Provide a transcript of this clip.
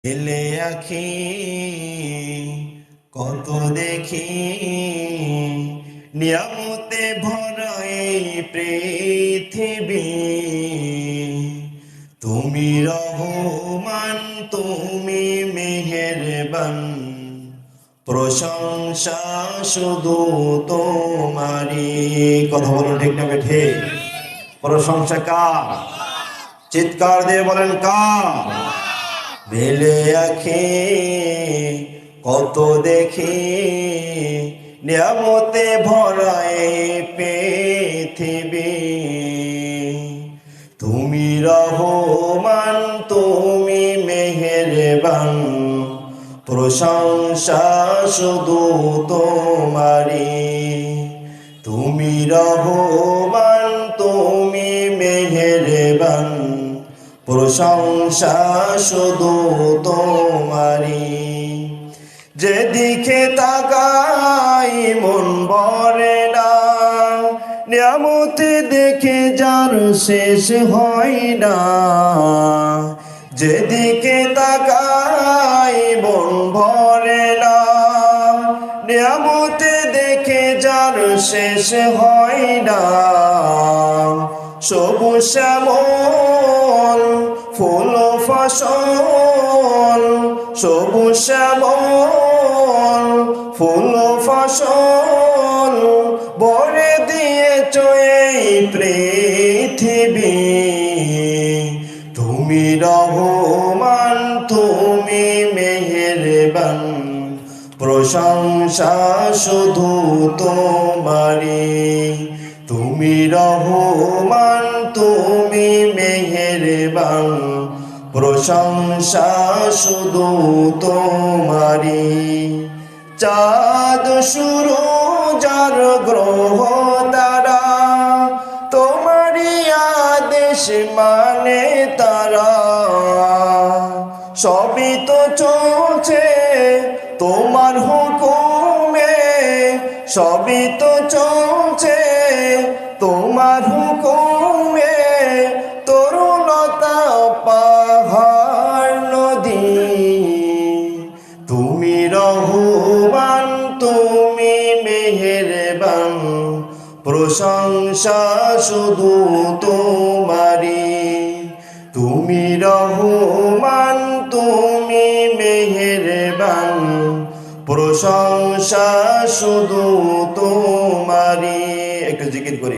এলে আখি কত দেখি নিয়ামতে ভরা এই পৃথিবী। তুমি রহমান, তুমি মেহেরবান, প্রশংসা শুধু তোমারি। কথা বলুন ঠিক না বেঠে? প্রশংসা কার? চিৎকার দিয়ে বলেন কার? মেলে আখি কত দেখি নিয়ামতে ভরা এই পৃথিবী। তুমি রহমান, তুমি মেহেরবান, প্রশংসা শুধু তোমারি। তুমি রহমান, তুমি মেহেরবান, প্রশংসা শুধু তোমারি। যেদিকে তাকাই মন ভরে না, নিয়ামতে দেখে যার শেষ হয় না। যেদিকে তাকাই মন ভরে না, নিয়ামতে দেখে যার শেষ হয় না। সবুজ শ্যামল ফুল ফসল, সবুজ শ্যামল ফুল ফসল, ভরে দিয়েছ এই পৃথিবী। তুমি রহমান, তুমি মেহেরবান, প্রশংসা শুধু তোমারি। তুমি রহমান, তুমি মেহেরবান, প্রশংসা শুধু তোমারি। চাঁদ সূরজ আর গ্রহ তারা, তোমারি আদেশ মানে তারা। সবই তো চলছে তোমার হুকুমে, সবই তো চলছে তোমার হুকুমে। তরুণতা পাহাড় নদী, তুমি রহমান, তুমি মেহেরবান, প্রশংসা শুধু তোমারি। তুমি রহমান, তুমি মেহেরবান, প্রশংসা শুধু তোমারি। একটু জিকির করি।